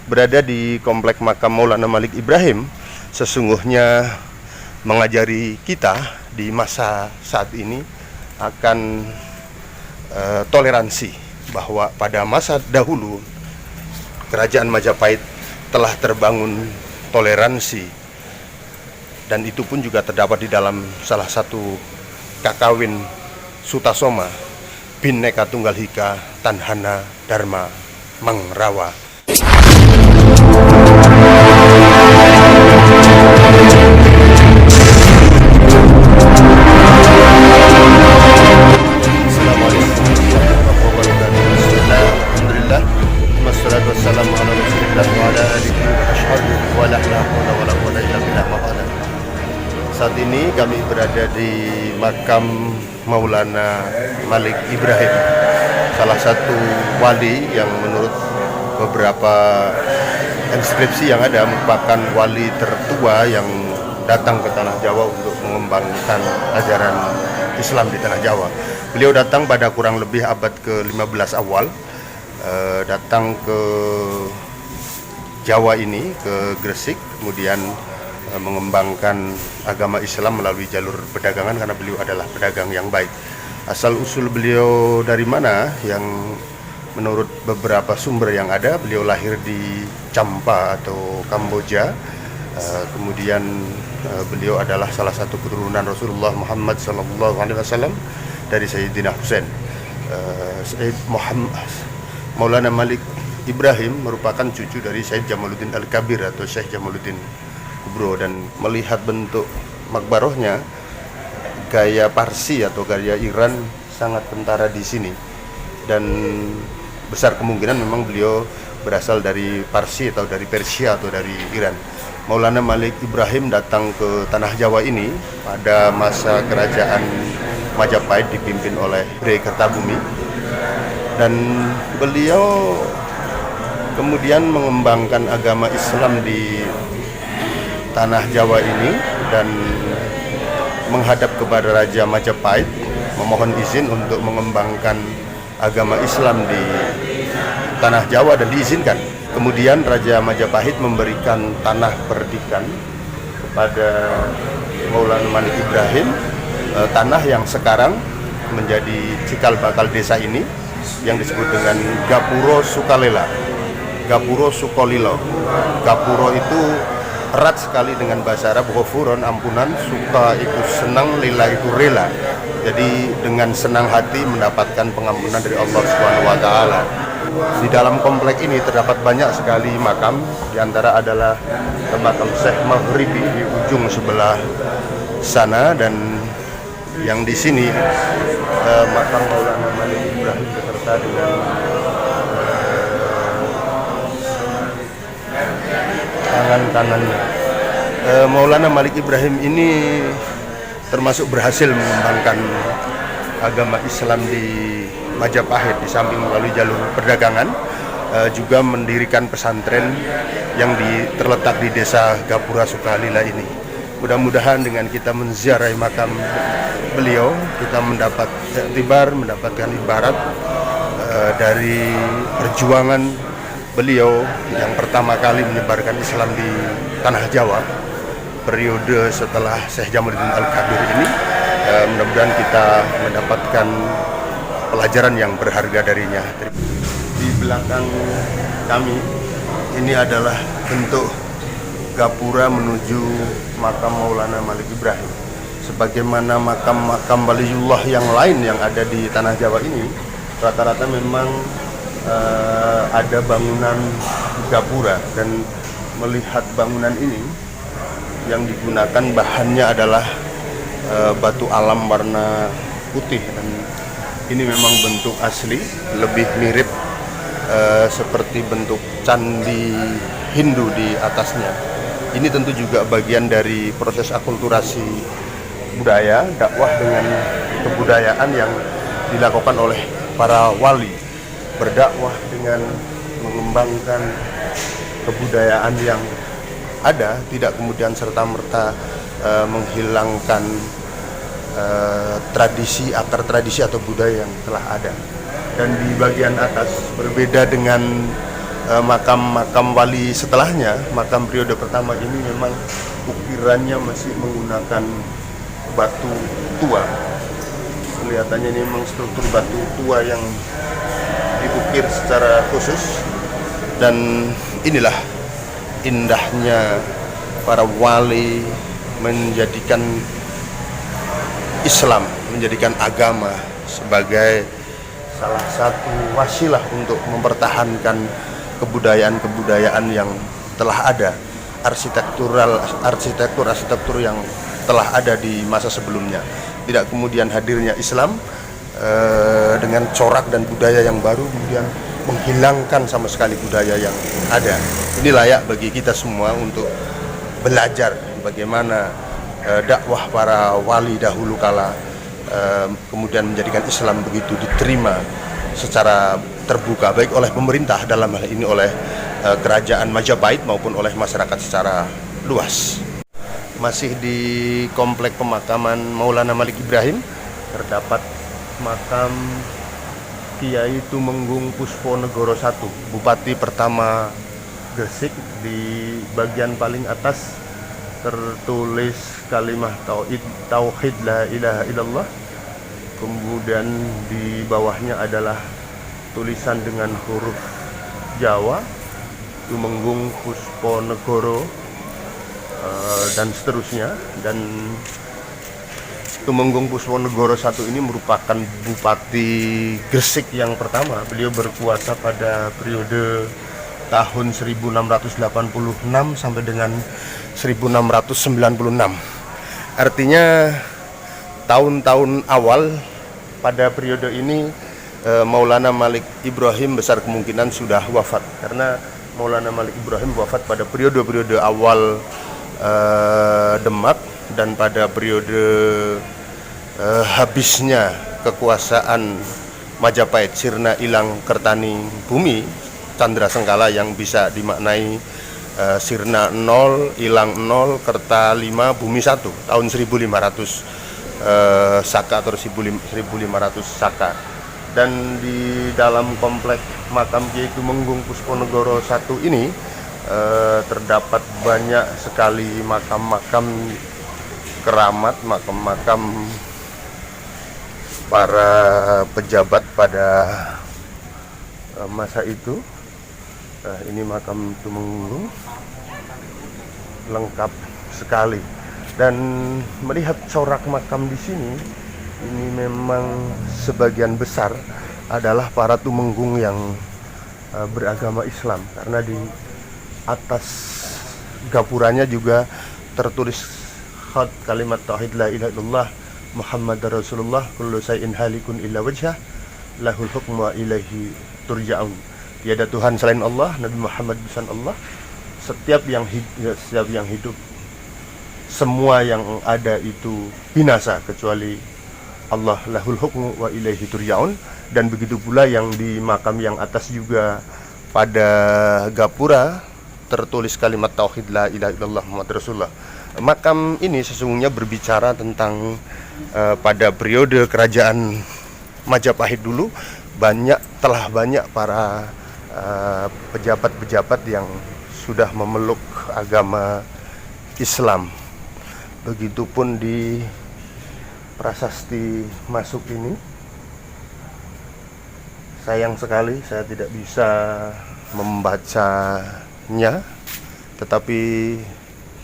berada di komplek makam Maulana Malik Ibrahim sesungguhnya mengajari kita di masa saat ini akan toleransi, bahwa pada masa dahulu Kerajaan Majapahit telah terbangun toleransi, dan itu pun juga terdapat di dalam salah satu kakawin Sutasoma Bhinneka Tunggal Ika Tanhana Dharma Mangrawa. Assalamualaikum warahmatullahi wabarakatuh. Bismillahirrahmanirrahim. Wassalatu wassalamu ala Rasulillah wa ala alihi wa ashabihi wa la haula wa la quwwata illa billah. Saat ini kami berada di makam Maulana Malik Ibrahim, salah satu wali yang menurut beberapa inskripsi yang ada merupakan wali tertua yang datang ke Tanah Jawa untuk mengembangkan ajaran Islam di Tanah Jawa. Beliau datang pada kurang lebih abad ke-15 awal, datang ke Jawa ini, ke Gresik, kemudian mengembangkan agama Islam melalui jalur perdagangan karena beliau adalah pedagang yang baik. Asal usul beliau dari mana? Yang menurut beberapa sumber yang ada, beliau lahir di Champa atau Kamboja. Kemudian beliau adalah salah satu keturunan Rasulullah Muhammad SAW dari Sayyidina Husain. Sayyid Muhammad Maulana Malik Ibrahim merupakan cucu dari Syekh Jamaluddin Al-Kabir atau Syekh Jamaluddin Kubro, dan melihat bentuk makbarohnya, gaya Parsi atau gaya Iran sangat kentara di sini, dan besar kemungkinan memang beliau berasal dari Parsi atau dari Persia atau dari Iran. Maulana Malik Ibrahim datang ke Tanah Jawa ini pada masa kerajaan Majapahit dipimpin oleh Bhre Kertabumi, dan beliau kemudian mengembangkan agama Islam di Tanah Jawa ini dan menghadap kepada Raja Majapahit memohon izin untuk mengembangkan agama Islam di Tanah Jawa, dan diizinkan. Kemudian Raja Majapahit memberikan tanah perdikan kepada Maulana Malik Ibrahim, tanah yang sekarang menjadi cikal bakal desa ini yang disebut dengan Gapuro Sukalela, Gapuro Sukolilo. Gapuro itu erat sekali dengan bahasa Arab, ghafuron ampunan, suka itu senang, lila itu rela. Jadi dengan senang hati mendapatkan pengampunan dari Allah Subhanahu wa taala. Di dalam komplek ini terdapat banyak sekali makam, di antara adalah makam Syekh Maghribi di ujung sebelah sana, dan yang di sini makam Maulana Malik Ibrahim beserta dengan tangan kanannya. Maulana Malik Ibrahim ini termasuk berhasil mengembangkan agama Islam di Majapahit, di samping melalui jalur perdagangan, juga mendirikan pesantren yang terletak di desa Gapura Sukalila ini. Mudah-mudahan dengan kita menziarahi makam beliau, kita mendapat iktibar, mendapatkan ibarat dari perjuangan beliau yang pertama kali menyebarkan Islam di Tanah Jawa periode setelah Syekh Jamaluddin Al-Kabir ini. Mudah-mudahan kita mendapatkan pelajaran yang berharga darinya. Di belakang kami ini adalah bentuk gapura menuju makam Maulana Malik Ibrahim. Sebagaimana makam-makam waliullah yang lain yang ada di Tanah Jawa ini, rata-rata memang ada bangunan gapura, dan melihat bangunan ini yang digunakan bahannya adalah batu alam warna putih, dan ini memang bentuk asli, lebih mirip seperti bentuk candi Hindu di atasnya. Ini tentu juga bagian dari proses akulturasi budaya, dakwah dengan kebudayaan yang dilakukan oleh para wali, berdakwah dengan mengembangkan kebudayaan yang ada, tidak kemudian serta-merta menghilangkan tradisi, akar tradisi atau budaya yang telah ada. Dan di bagian atas, berbeda dengan makam-makam wali setelahnya, makam periode pertama ini memang ukirannya masih menggunakan batu tua. Kelihatannya ini memang struktur batu tua yang diukir secara khusus, dan inilah indahnya para wali menjadikan Islam, menjadikan agama sebagai salah satu wasilah untuk mempertahankan kebudayaan-kebudayaan yang telah ada, arsitektur yang telah ada di masa sebelumnya. Tidak kemudian hadirnya Islam dengan corak dan budaya yang baru kemudian menghilangkan sama sekali budaya yang ada. Ini layak bagi kita semua untuk belajar bagaimana dakwah para wali dahulu kala kemudian menjadikan Islam begitu diterima secara terbuka, baik oleh pemerintah, dalam hal ini oleh kerajaan Majapahit, maupun oleh masyarakat secara luas. Masih di komplek pemakaman Maulana Malik Ibrahim terdapat makam Kiai Tumenggung Pusponegoro I, Bupati pertama Gresik. Di bagian paling atas tertulis kalimat tauhid la ilaha illallah. Kemudian di bawahnya adalah tulisan dengan huruf Jawa, Tumenggung Pusponegoro, dan seterusnya. Dan Tumenggung Pusponegoro I ini merupakan Bupati Gresik yang pertama. Beliau berkuasa pada periode tahun 1686 sampai dengan 1696. Artinya tahun-tahun awal pada periode ini Maulana Malik Ibrahim besar kemungkinan sudah wafat, karena Maulana Malik Ibrahim wafat pada periode-periode awal Demak, dan pada periode habisnya kekuasaan Majapahit, sirna ilang kertani bumi Candra Sengkala, yang bisa dimaknai sirna 0, ilang 0, kerta 5, bumi 1, tahun 1500 Saka atau 1500 Saka. Dan di dalam komplek makam Kiai Tumenggung Pusponegoro I ini terdapat banyak sekali makam-makam keramat, makam-makam para pejabat pada masa itu. Ini makam Tumenggung lengkap sekali, dan melihat corak makam di sini, ini memang sebagian besar adalah para tumenggung yang beragama Islam, karena di atas gapuranya juga tertulis khat kalimat tauhid la ilaha illallah Muhammadar Rasulullah kullu shay'in halikun illa wajhah lahul hukmu wa ilaihi turja'un. Tiada Tuhan selain Allah, Nabi Muhammad utusan Allah. Setiap yang hidup, semua yang ada itu binasa kecuali Allah, lahul hukmu wa ilaihi turja'un. Dan begitu pula yang di makam yang atas juga pada gapura tertulis kalimat tauhid la ilaha illallah Muhammad Rasulullah. Makam ini sesungguhnya berbicara tentang pada periode kerajaan Majapahit dulu telah banyak para pejabat-pejabat yang sudah memeluk agama Islam. Begitupun di prasasti masuk ini. Sayang sekali saya tidak bisa membacanya, tetapi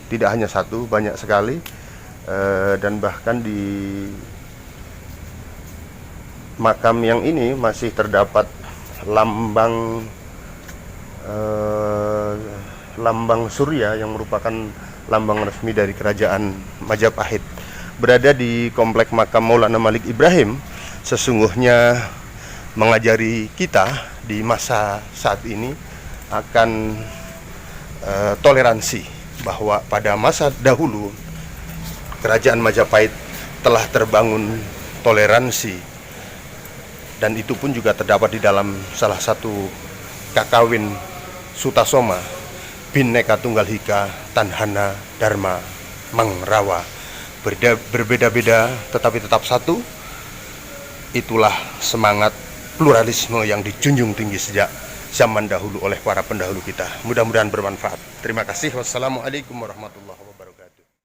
tidak hanya satu, banyak sekali. Dan bahkan di makam yang ini masih terdapat lambang surya yang merupakan lambang resmi dari kerajaan Majapahit. Berada di komplek makam Maulana Malik Ibrahim sesungguhnya mengajari kita di masa saat ini akan toleransi, bahwa pada masa dahulu kerajaan Majapahit telah terbangun toleransi, dan itu pun juga terdapat di dalam salah satu kakawin Sutasoma Bhinneka Tunggal Ika Tanhana Dharma Mangrawa. Berbeda-beda tetapi tetap satu. Itulah semangat pluralisme yang dijunjung tinggi sejak zaman dahulu oleh para pendahulu kita. Mudah-mudahan bermanfaat. Terima kasih. Wassalamualaikum warahmatullahi wabarakatuh.